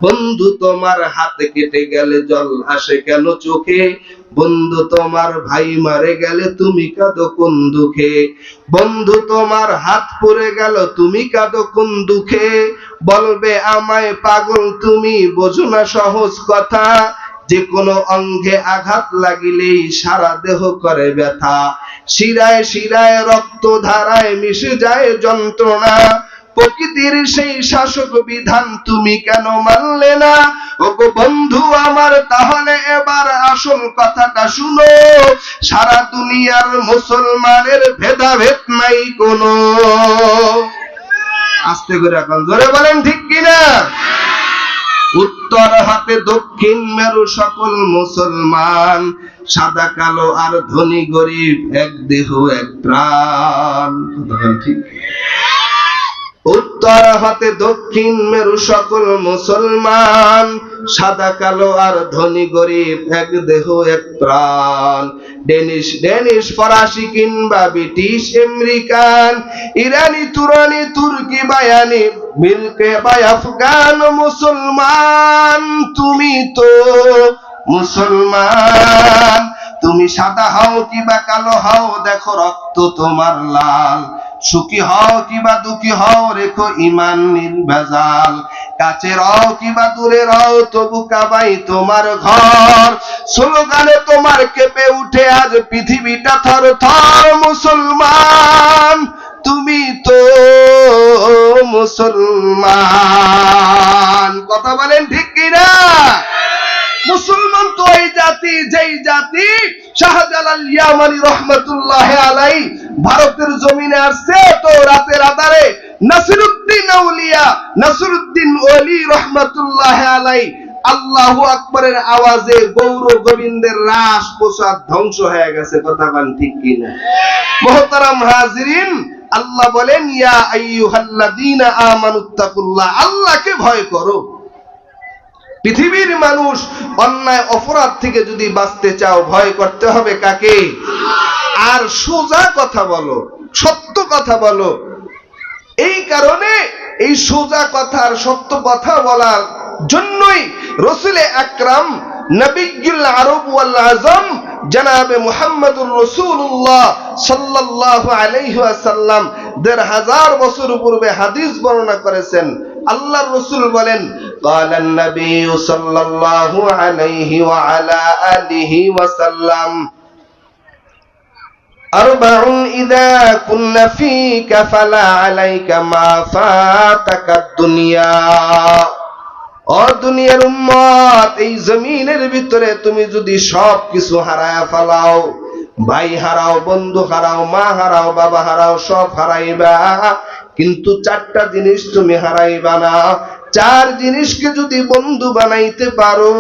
বন্ধু তোমার হাত কেটে গেলে জল আসে কেন চোখে, বন্ধু তোমার ভাই মারে গেলে তুমি কাঁদো কোন দুঃখে, বন্ধু তোমার হাত পড়ে গেল তুমি কাঁদো কোন দুঃখে, বলবে আমায় পাগল তুমি বোঝো না সহজ কথা, যে কোনো অঙ্গে আঘাত লাগিলেই সারা দেহ করে ব্যথা, শিরায় শিরায় রক্ত ধারায় মিশে যায় যন্ত্রণা, প্রকৃতির সেই শাসক বিধান তুমি কেন মানলে না, ওগো বন্ধু আমার তাহলে এবার আসল কথাটা শুনো, সারা দুনিয়ার মুসলমানের ভেদাভেদ নাই কোনো। আস্তে করে এখন জোরে বলেন ঠিক কিনা। উত্তর হাতে দক্ষিণ মেরু সকল মুসলমান, সাদা কালো আর ধনী গরিব এক দেহ এক প্রাণ। ঠিক। উত্তর হাতে দক্ষিণ মেরু সকল মুসলমান, সাদা কালো আর ধনী গরিব এক দেহ এক প্রাণ, ডেনিশ ফরাসি কিংবা ব্রিটিশ আমেরিকান, ইরানি তুরানি তুর্কি বায়ানি মিল্কে বা আফগান, মুসলমান তুমি তো মুসলমান, তুমি সাদা হও কিবা কালো হও দেখো রক্ত তোমার লাল, সুখী হও কিবা দুঃখী হও রেখো ইমান নির্ভেজাল, কাছে রও কিবা দূরে রও তবু কাবাই তোমার ঘর, স্লোগানে তোমার কেঁপে উঠে আজ পৃথিবীটা থর থর, মুসলমান তুমি তো মুসলমান। কথা বলেন ঠিক কিনা। মুসলমান তো এই জাতি যেই জাতি শাহজালাল ইয়ামানি রহমাতুল্লাহি আলাইহি ভারতের জমিনে আসছে, তো রাতের আধারে নাসিরউদ্দিন আউলিয়া নাসিরউদ্দিন ওলি রহমাতুল্লাহি আলাইহি আল্লাহু আকবারের আওয়াজে গৌর গোবিন্দের রাস প্রসাদ ধ্বংস হয়ে গেছে। কথা বলেন ঠিক কিনা। মুহতারাম হাজিরিন, আল্লাহ বলেন ইয়া আইয়ুহাল্লাযীনা আমানুত্তাকুল্লাহ, আল্লাহকে ভয় করো। পৃথিবীর মানুষ অন্যায় অপরাধ থেকে যদি বাঁচতে চাও ভয় করতে হবে কাকে? আর সোজা কথা বলো, সত্য কথা বলো। এই কারণে এই সোজা কথা আর সত্য কথা বলার জন্যই রাসূল আকরাম নবিয়ুল আরব ওয়াল আজম জনাবে মুহাম্মদুর রাসূলুল্লাহ সাল্লাল্লাহু আলাইহি ওয়াসাল্লাম ১৫০০ বছর পূর্বে হাদিস বর্ণনা করেছেন। আল্লাহর রাসূল বলেন قال النبي صلى الله عليه وعلى آله وسلم أربع إذا كن فيك فلا عليك ما فاتك الدنيا। ও দুনিয়ার উম্মত, এই জমিনের ভিতরে তুমি যদি সব কিছু হারায়া ফেলাও, ভাই হারাও, বন্ধু হারাও, মা হারাও, বাবা হারাও, সব হারাইবা, কিন্তু চারটা জিনিস তুমি হারাইবা না। চার জিনিসকে যদি বন্ধু বানাইতে পারো,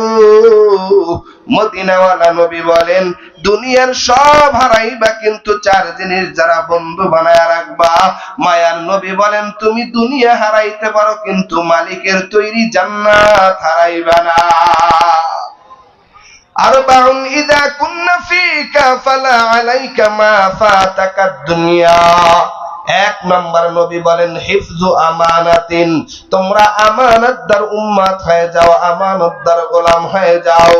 মদিনাওয়ালা নবী বলেন দুনিয়ার সব হারাইবা কিন্তু চার জিনিস যারা বন্ধু বানায়া রাখবা, মায়ার নবী বলেন তুমি দুনিয়া হারাইতে পারো কিন্তু মালিকের তৈরি জান্নাত হারাইবা না। আরবাউন ইযা কুন্না ফীকা ফালা আলাইকা মা ফাতাকাদ দুনিয়া। এক নাম্বার নবী বলেন হিফজু আমানাতিন, তোমরা আমানতদার উম্মত হয়ে যাও, আমানতদার গোলাম হয়ে যাও,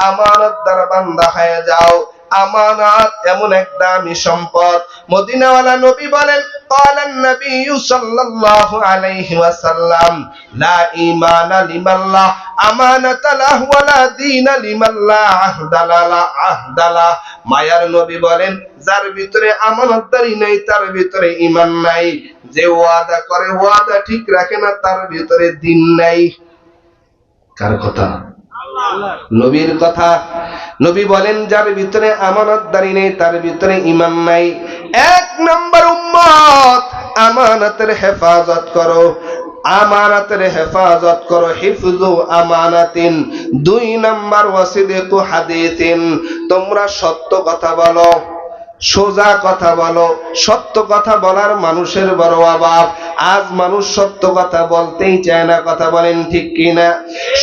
আমানতদার বান্দা হয়ে যাও। আমানত এমন এক দামি সম্পদ। মদিনাওয়ালা নবী বলেন ক্বালান নবী সাল্লাল্লাহু আলাইহি ওয়াসাল্লাম লা ঈমানা লিমাল্লাহ আমানাতা লাহু ওয়া লা দীনা লিমাল্লাহ আহদালা। মায়ার নবী বলেন যার ভিতরে আমানতদারি নাই তার ভিতরে ঈমান নাই, যে ওয়াদা করে ওয়াদা ঠিক রাখে না তার ভিতরে দ্বীন নাই। কার কথা? নবীর কথা। নবী বলেন যার ভিতরে আমানতদারি নেই তার ভিতরে ঈমান নাই। এক নাম্বার উম্মত আমানতের হেফাজত করো, আমানতের হেফাজত করো, হিফজু আমানাতিন। দুই নাম্বার ওয়াসিদিকু হাদিসিন, তোমরা সত্য কথা বলো, সোজা কথা বলো। সত্য কথা বলার মানুষের বড় অভাব। আজ মানুষ সত্য কথা বলতেই চায় না। কথা বলেন ঠিক কিনা।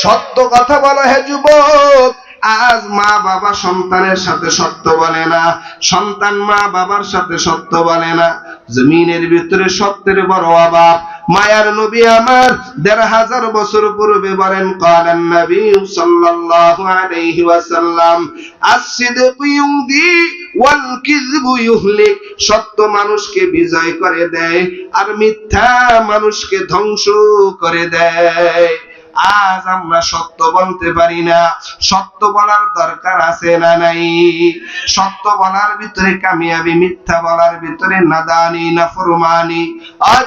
সত্য কথা বলো হে যুবক। আজ মা বাবা সন্তানের সাথে সত্য বলে না, সন্তান মা বাবার সাথে সত্য বলে না। জমিনের ভিতরে সত্যের বড় অভাব। মায়ার নবী আমার ১৫০০ বছর পূর্বে বলেন ক্বালান নবী সাল্লাল্লাহু আলাইহি ওয়াসাল্লাম আস-সিদকু ইউদি ওয়াল কিযবু ইউহলিক। সত্য মানুষকে বিজয় করে দেয় আর মিথ্যা মানুষকে ধ্বংস করে দেয়। আজ আমরা সত্য বলতে পারি না। সত্য বলার দরকার আছে না নাই? সত্য বলার ভিতরে কামিয়াবি, মিথ্যা বলার ভিতরে নাদানি, নাফরমানি।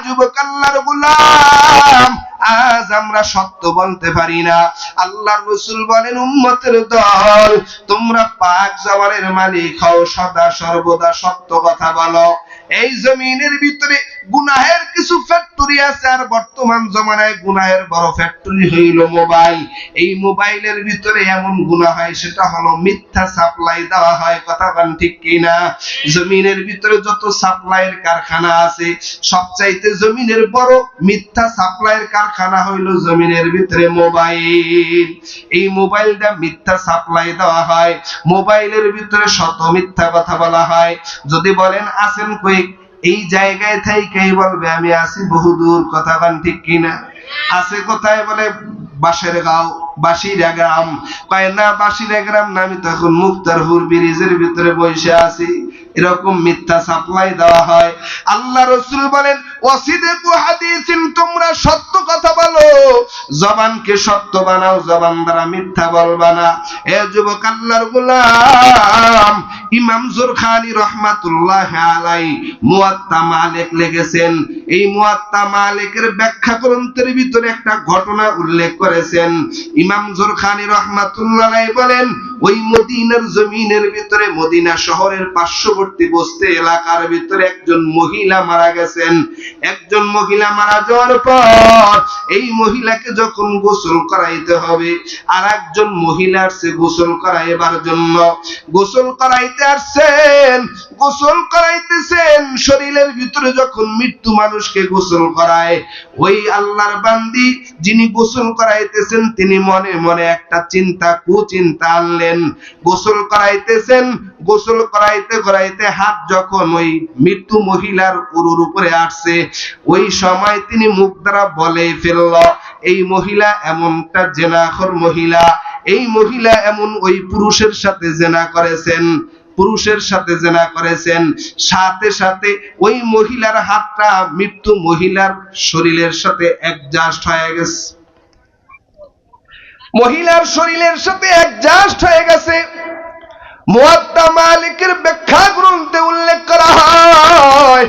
যুবক আল্লাহর গোলাম, আজ আমরা সত্য বলতে পারি না। আল্লাহর রাসূল বলেন উম্মতের দল, তোমরা পাক জবানের মালিক হও, সদা সর্বদা সত্য কথা বলো। এই জমিনের ভিতরে গুনাহের কিছু ফ্যাক্টরি আছে, আর বর্তমান জমানায় গুনাহের বড় ফ্যাক্টরি হইল মোবাইল। এই মোবাইলের ভিতরে এমন গুনাহ হয়, সেটা হলো মিথ্যা সাপ্লাই দেওয়া হয়। কথা বলেন ঠিক কিনা? জমিনের ভিতরে যত সাপ্লাইয়ের কারখানা আছে, সবচাইতে জমিনের বড় মিথ্যা সাপ্লাইয়ের কারখানা হইল জমিনের ভিতরে মোবাইল। এই মোবাইলটা মিথ্যা সাপ্লাই দেওয়া হয়, মোবাইলের ভিতরে শত মিথ্যা কথা বলা হয়। যদি বলেন আছেন কই, এই জায়গায় থাইকেই বলবে আমি আছি বহুদূর। কথা বলেন ঠিক কিনা? আছে কোথায়? বলে বাঁশের গাঁও, বাঁশিরা গ্রাম। কয় না বাঁশিরা গ্রাম না, আমি তখন মুক্তারপুর ব্রিজের ভিতরে বসে আছি। এরকম মিথ্যা সাপ্লাই দেওয়া হয়। আল্লাহ রাসূল বলেন ওয়াসিদকু হাদিসিন, তোমরা সত্য কথা বলো, জবানকে সত্য বানাও, জবান দ্বারা মিথ্যা বলবা না। এ যুবক আল্লাহর গোলাম, ইমাম জুরখানি রাহমাতুল্লাহি আলাইহি মুয়াত্তা মালিক লিখেছেন। এই মুয়াত্তা মালিকের ব্যাখ্যা গ্রন্থের ভিতরে একটা ঘটনা উল্লেখ করেছেন। ইমাম জুরখানি রাহমাতুল্লাহি আলাইহি বলেন, ওই মদিনার জমিনের ভিতরে, মদিনা শহরের পার্শ্ববর্তী বস্তি এলাকার ভিতরে একজন মহিলা মারা গেছেন। একজন মহিলা মারা যাওয়ার পর এই মহিলাকে যখন গোসল করাইতে হবে, আর একজন মহিলা আসছে গোসল করাইবার জন্য। গোসল করাইতে আসছেন, গোসল করাইতেছেন। শরীরের ভিতরে যখন মৃত্যু মানুষকে গোসল করায়, ওই আল্লাহর বান্দি যিনি গোসল করাইতেছেন, তিনি মনে মনে একটা চিন্তা, কুচিন্তা আনলেন। গোসল করাইতেছেন, গোসল করাইতে করাইতে হাত যখন ওই মৃত্যু মহিলার উরুর উপরে আসছে, ওই সময় তিনি মুখ দ্বারা বলে ফেলল, এই মহিলা এমনটা জেনাখোর মহিলা, এই মহিলা এমন ওই পুরুষের সাথে জেনা করেছেন, পুরুষের সাথে জেনা করেছেন। সাথে সাথে ওই মহিলার হাতটা মৃত্যু মহিলার শরীরের সাথে অ্যাডজাস্ট হয়ে গেছে, মহিলার শরীরের সাথে অ্যাডজাস্ট হয়ে গেছে। মুয়াত্তা মালিকের ব্যাখ্যা গ্রন্থে উল্লেখ করা হয়,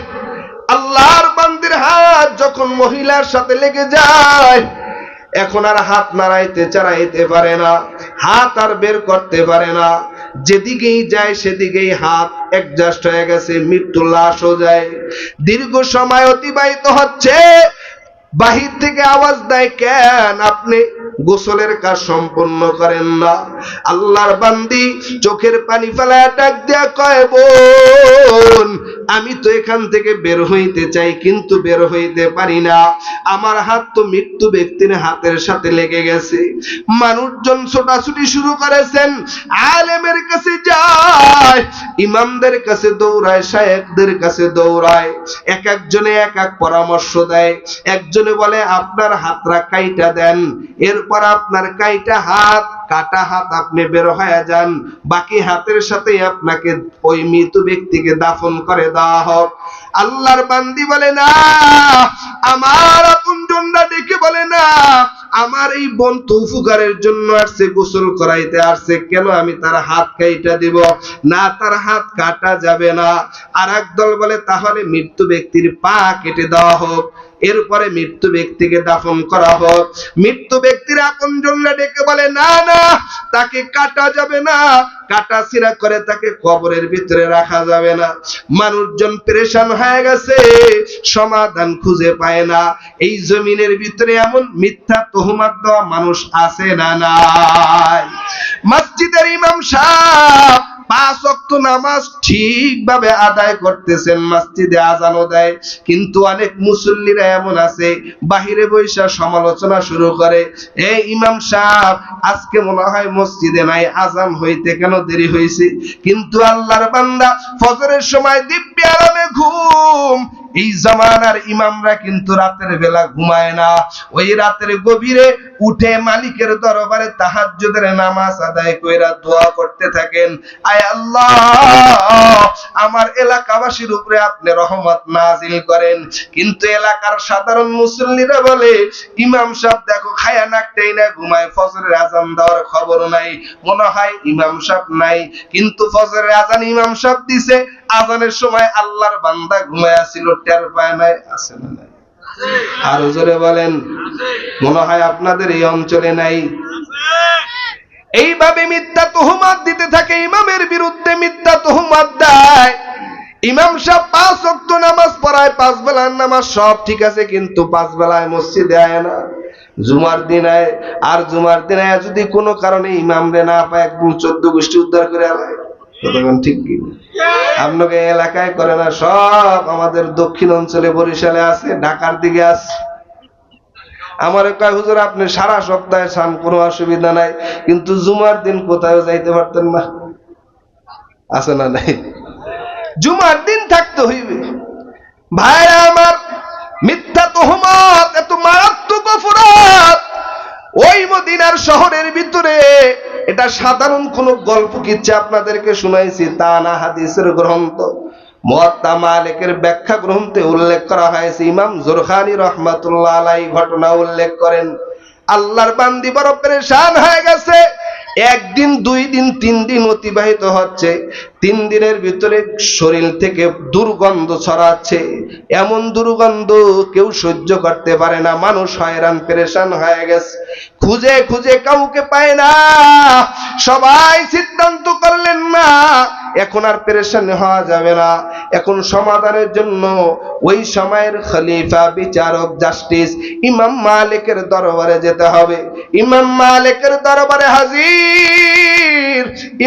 আল্লাহর বান্দির হাত যখন মহিলার সাথে লেগে যায়, এখন আর হাত নাড়াইতে চাড়াইতে পারে না, হাত আর বের করতে পারে না। যেদিকেই যায় সেদিকেই হাত অ্যাডজাস্ট হয়ে গেছে, মৃত্যু লাশও যায়। দীর্ঘ সময় অতিবাহিত হচ্ছে, বাহির থেকে আওয়াজ দেয়, কেন আপনি গোসলের কাজ সম্পন্ন করেন না? আল্লাহর বান্দি চোখের পানি ফেলায় ডাক দিয়া কয়, বোন, আমি তো এখান থেকে বের হইতে চাই, কিন্তু বের হইতে পারি না। আমার হাত তো মৃত্যু ব্যক্তির হাতের সাথে লেগে গেছে। মানুষজন ছোটাছুটি শুরু করেছেন, আলেমের কাছে যায়, ইমামদের কাছে দৌড়ায়, শায়েখদের কাছে দৌড়ায়। এক একজনে এক এক পরামর্শ দেয়। একজনে বলে আপনার হাতটা কাইটা দেন, এরপর আপনার কাইটা হাত, কাটা হাত আপনি বের হয়ে যান, বাকি হাতের সাথে আপনাকে ওই মৃত ব্যক্তিকে দাফন করে দেওয়া হোক। আল্লাহর বান্দি বলে না, আমার আপনজনরা ডেকে বলে না, আমার এই বোন তো উপকারের জন্য আসছে, গোসল করাইতে আসছে, কেন আমি তার হাত কাইটা দিব? না, তার হাত কাটা যাবে না। আর একদল বলে তাহলে মৃত্যু ব্যক্তির পা কেটে দেওয়া হোক, এরপরে মৃত্যু ব্যক্তিকে দাফন করা হোক। মৃত্যু ব্যক্তির আপনজনরা ডেকে বলে না না, তাকে কাটা যাবে না, কাটা ছিঁড়া করে তাকে কবরের ভিতরে রাখা যাবে না। মানুষজন পেরেশান হয়ে গেছে, সমাধান খুঁজে পায় না। এই জমিনের ভিতরে এমন মিথ্যা তহমাত দেওয়া মানুষ আছে না নাই? মসজিদের ইমাম সাহেব 5 ওয়াক্ত নামাজ ঠিকভাবে আদায় করতেছেন, মসজিদে আজানও দেয়, কিন্তু অনেক মুসল্লিরা এমন আছে বাহিরে বৈশা সমালোচনা শুরু করে, এই ইমাম সাহেব আজকে মনে হয় মসজিদে নাই, আজান হইতে কেন দেরি হয়েছে? কিন্তু আল্লাহর বান্দা ফজরের সময় দিব্য আরামে ঘুম, এই জামানার ইমামরা কিন্তু রাতের বেলা ঘুমায় না, ওই রাতের গভীরে উঠে মালিকের দরবারে তাহাজ্জুদের নামাজ আদায় কইরা দোয়া করতে থাকেন, আয় আল্লাহ আমার এলাকাবাসীর উপরে আপনি রহমত নাজিল করেন। কিন্তু এলাকার সাধারণ মুসল্লিরা বলে ইমাম সাহেব দেখো খায়া নাকটাই না ঘুমায়, ফজরের আজান দেওয়ার খবর নাই, মনে হয় ইমাম সাহেব নাই। কিন্তু ফজরের আজান ইমাম সাহেব দিছে, আজানের সময় আল্লাহর বান্দা ঘুমায় ছিল, টের পায় নাই। আছে না নাই? আরো জোরে বলেন। মনে হয় আপনাদের এই অঞ্চলে নাই। এইভাবে মিথ্যা তুহমাত দিতে থাকে, ইমামের বিরুদ্ধে মিথ্যা তুহমাত দেয়। ইমাম সাহেব 5 ওয়াক্ত নামাজ পড়ায়, 5 বেলার নামাজ সব ঠিক আছে, কিন্তু 5 বেলায় মসজিদে আয় না, জুমার দিন আয়। আর জুমার দিন আয় যদি কোনো কারণে ইমামরে না পায়, একদম 14 গোষ্ঠী উদ্ধার করে আলায়। কতক্ষণ ঠিক কি আপনাকে এলাকায় করে না, সব আমাদের দক্ষিণ অঞ্চলে বরিশালে আছে, ঢাকার দিকে আছে। আমার কয় হুজুর আপনি সারা সপ্তাহে চান, কোনো অসুবিধা নাই, কিন্তু জুমার দিন কোথাও যাইতে পারতেন না। আছে না নাই? জুমার দিন থাকতে হইবে। ভাইরা আমার, মিথ্যা তুহমত এত মারাত্মক অপরাধ। ওই মদিনার শহরের ভিতরে, এটা সাধারণ কোন গল্প কিচ্ছা আপনাদেরকে শুনাইছি তা না, হাদিসের গ্রন্থ মুয়াত্তা মালিকের ব্যাখ্যা গ্রন্থে উল্লেখ করা হয়েছে। ইমাম জুরখানি রাহমাতুল্লাহ আলাইহি ঘটনা উল্লেখ করেন। আল্লাহর বান্দি বড় পেরেশান হয়ে গেছে। 1 দিন 2 দিন 3 দিন অতিবাহিত হচ্ছে, 3 দিনের ভিতরে শরীর থেকে দুর্গন্ধ ছড়াচ্ছে। এমন দুর্গন্ধ কেউ সহ্য করতে পারে না, মানুষ হয়রান পেরেশান হয়ে গেছে, খুঁজে খুঁজে কাউকে পায় না। সবাই সিদ্ধান্ত করলেন না, এখন আর পেরেশান হওয়া যাবে না, এখন সমাধানের জন্য ওই সময়ের খলিফা, বিচারক, জাস্টিস ইমাম মালিকের দরবারে যেতে হবে। ইমাম মালিকের দরবারে হাজির।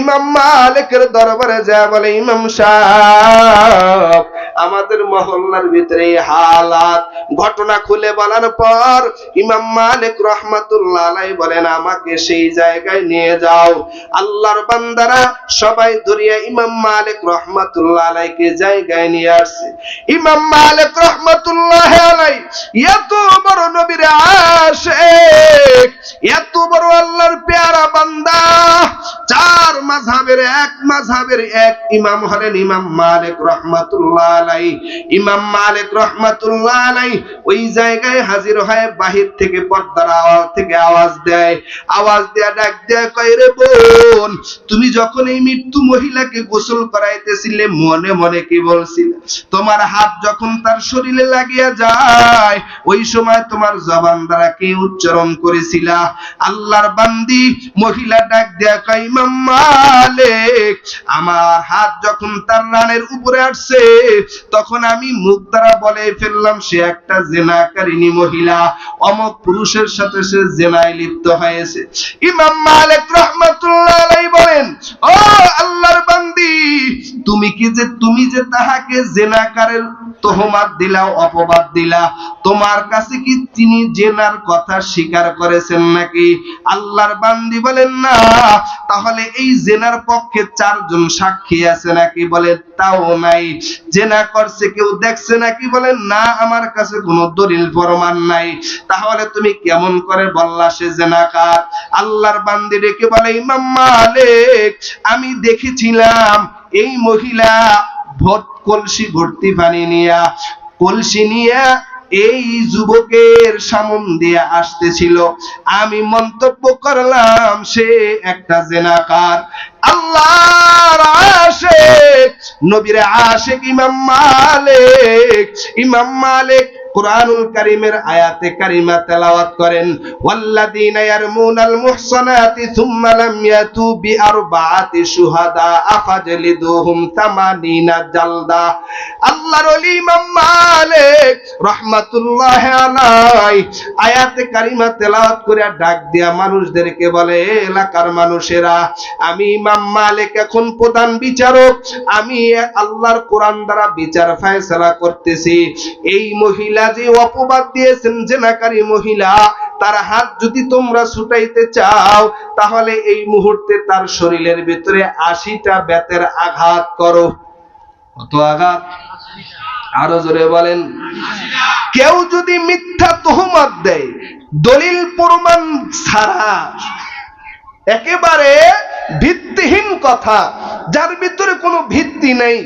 ইমাম মালিকের দরবারে যা বলে, ইমাম সাহেব আমাদের মহল্লার ভিতরে হালাত, ঘটনা খুলে বলার পর ইমাম মালিক রাহমাতুল্লাহ আলাইহি বলেন, আমাকে সেই জায়গায় নিয়ে যাও। আল্লাহর বান্দারা সবাই ধরিয়া ইমাম মালিক রাহমাতুল্লাহ আলাইহিকে জায়গায় নিয়ে আসছে। ইমাম মালিক রাহমাতুল্লাহ আলাইহি এত বড় নবীর আশিক, এত বড় আল্লাহর পেয়ারা বান্দা, 4 মাযহাবের এক ইমাম হলেন ইমাম মালিক রাহমাতুল্লাহ আলাইহি। ইমাম মালিক রাহমাতুল্লাহ আলাইহি ওই জায়গায় হাজির হয়ে বাহির থেকে পর্দার আওয়াজ থেকে আওয়াজ দেয়া ডাক দেয়া কয়, রে বোন, তুমি যখন এই মৃত্যু মহিলাকে গোসল করাইতেছিলে মনে মনে কি বলছিলে? তোমার হাত যখন তার শরীরে লাগিয়া যায় ওই সময় তোমার জবান দ্বারা কি উচ্চারণ করেছিলা? আল্লাহর বান্দি মহিলা ডাক দেয়া কয়, ইমাম মালিক, আমার হাত যখন তার রানের উপরে আসছে তখন আমি মুখ দ্বারা বলে ফেললাম সে একটা জিনাকারিনী মহিলা, অমুক পুরুষের সাথে সে জিনায় লিপ্ত হয়েছে। ইমাম মালিক রাহমাতুল্লাহ আলাইহি বলেন, ও আল্লাহর বান্দি, তুমি যে তাহাকে জিনাকারের তোহমাত দিলা, অপবাদ দিলা, তোমার কাছে কি তিনি জেনার কথা স্বীকার করেছেন নাকি? আল্লাহর বান্দি বলেন, না। তাহলে এই জেনার পক্ষে 4 জন সাক্ষী আছে নাকি? বলে তাও নাই। জেনা করছে কেউ দেখছে নাকি? বলেন না, আমার কাছে কোনো দলিল প্রমাণ নাই। তাহলে তুমি কেমন করে বললা সে জেনাকার? আল্লাহর বান্দি ডেকে বলে, ইমাম মালিক, আমি দেখেছিলাম এই মহিলা কলসি ভর্তি পানি নিয়া, কলসি নিয়া এই যুবকের সামন দিয়ে আসতেছিল, আমি মন্তব্য করলাম সে একটা জিনাকার। আল্লাহর আশিক, নবীর আশিক ইমাম মালিক কুরআনুল কারীমের আয়াতে কারিমা তেলাওয়াত করেন, ওয়াল্লাযীনা ইয়ারমুনাল মুহসানাতি সুম্মা লাম ইয়াতু বিআরবাআতি শুহাদা আফাজলিদুহুম 80 জালদা। আল্লাহর ওলি ইমাম মালিক রাহমাতুল্লাহি আলাইহি আয়াতে কারিমা তেলাওয়াত করে ডাক দিয়া মানুষদেরকে বলে, এলাকার মানুষেরা, আমি ইমাম মালিক এখন প্রধান বিচারক, আমি আল্লাহর কোরআন দ্বারা বিচার ফয়সালা করতেছি। এই মহিলা যে অপবাদ দিয়েছেন জেনাকারী মহিলা, তার হাত যদি তোমরা ছুটাইতে চাও তাহলে এই মুহূর্তে তার শরীরের ভিতরে 80টা বেতের আঘাত করো। কত আঘাত? আরো জোরে বলেন। কেউ যদি মিথ্যা তুহমত দেয় দলিল প্রমাণ ছাড়া, একেবারে ভিত্তিহীন কথা, যার ভিতরে কোনো ভিত্তি নেই,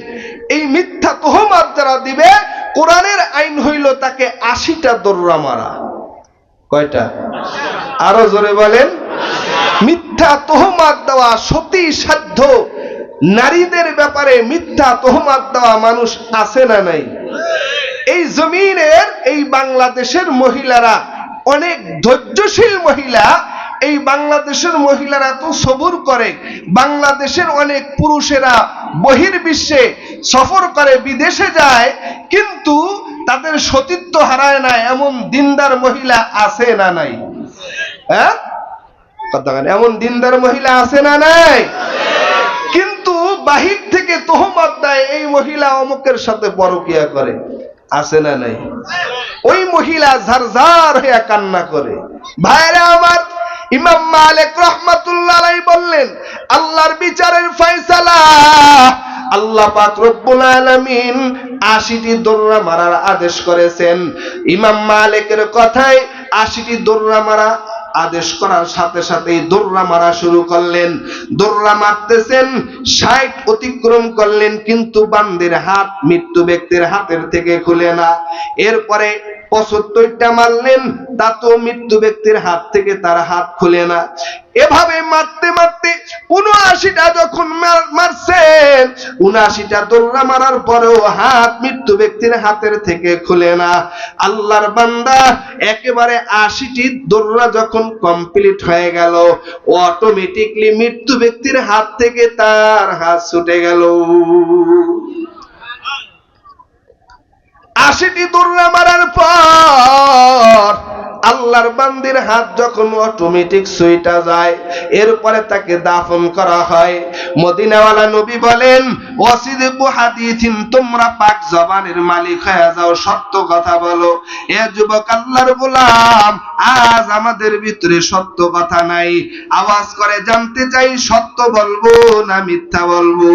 এই মিথ্যা তুহমত যারা দিবে, কোরআনের আইন হইল তাকে 80টা দৌড়া মারা। কয়টা? আরো জোরে বলেন। মিথ্যা তুহমত দেওয়া সতী সাধ্য নারীদের ব্যাপারে মিথ্যা তুহমত দেওয়া মানুষ আছে না নাই? এই জমিনের, এই বাংলাদেশের মহিলারা অনেক ধৈর্যশীল মহিলা। এই বাংলাদেশের মহিলারা তো সবুর করে। বাংলাদেশের অনেক পুরুষেরা বহির্বিশ্বে সফর করে, বিদেশে যায়, কিন্তু তাদের সতীত্ব হারায় না। এমন দিনদার মহিলা আছে না নাই? হ্যাঁ, এমন দিনদার মহিলা আছে না নাই? কিন্তু বাহির থেকে তোহমত দেয়, এই মহিলা অমুকের সাথে পরকিয়া করে, আছে না নাই? ওই মহিলা ঝারঝার হয়ে কান্না করে। ভাইরা আমার, ইমাম মালিক রাহমাতুল্লাহ আলাইহি বললেন, আল্লাহর বিচারের ফয়সালা, আল্লাহ পাক রব্বুল আলামিন 80টি দৌড়া মারার আদেশ করেছেন। ইমাম মালিকের কথায় 80টি দৌড়া মারা আদেশ করার সাথে সাথেই দৌড়া মারা শুরু করলেন। দৌড়া মারতেছেন, 60 অতিক্রম করলেন, কিন্তু বান্দির হাত মৃত্যু ব্যক্তির হাতের থেকে খুলে না। এরপরে 75টা মারলেন, তা তো মৃত্যু ব্যক্তির হাত থেকে তার হাত খুলে না। এভাবে মারতে মারতে 79টা যখন মারছেন, 79টা দৌড়া মারার পরেও হাত মৃত্যু ব্যক্তির হাতের থেকে খুলে না। আল্লাহর বান্দা একেবারে 80টি দৌড়া যখন কমপ্লিট হয়ে গেল, অটোমেটিকলি মৃত্যু ব্যক্তির হাত থেকে তার হাত ছুটে গেল। 80টি দৌড়া মারার পর আল্লাহর বান্দির হাত যখন অটোমেটিক ছুঁইটা যায়, এরপরে তাকে দাফন করা হয়। মদিনাওয়ালা নবী বলেন, ওয়াসিদকু হাদিসিন, তোমরা পাক জবানের মালিক হয়ে যাও, সত্য কথা বলো। এ যুবক আল্লাহর গোলাম, আজ আমাদের ভিতরে সত্য কথা নাই। আওয়াজ করে জানতে চাই, সত্য বলবো না মিথ্যা বলবো?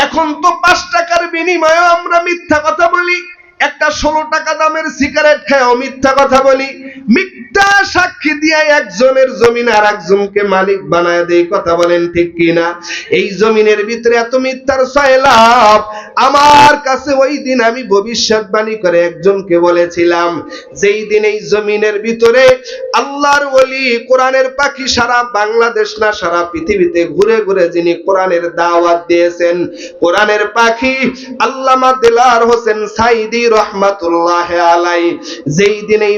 এখন তো 5 টাকার বিনিময়ে আমরা মিথ্যা কথা বলি। একটা 16 টাকা দামের সিগারেট খেয়েও মিথ্যা কথা বলি। মিথ্যা সাক্ষী দিয়ে একজনের জমিন আর একজনকে মালিক বানায় দেই। কথা বলেন ঠিক কিনা? এই জমিনের ভিতরে এত মিথ্যার সয়লাভ। আমার কাছে ওই দিন আমি ভবিষ্যৎবাণী করে একজনকে বলেছিলাম, যেই দিন এই জমিনের ভিতরে আল্লাহর ওলি, কোরআনের পাখি, সারা বাংলাদেশ না সারা পৃথিবীতে ঘুরে ঘুরে যিনি কোরআনের দাওয়াত দিয়েছেন, কোরআনের পাখি আল্লামা দেলাওয়ার হোসেন সাঈদী রহমাতুল্লাহ আলাইহি, যেই দিন এই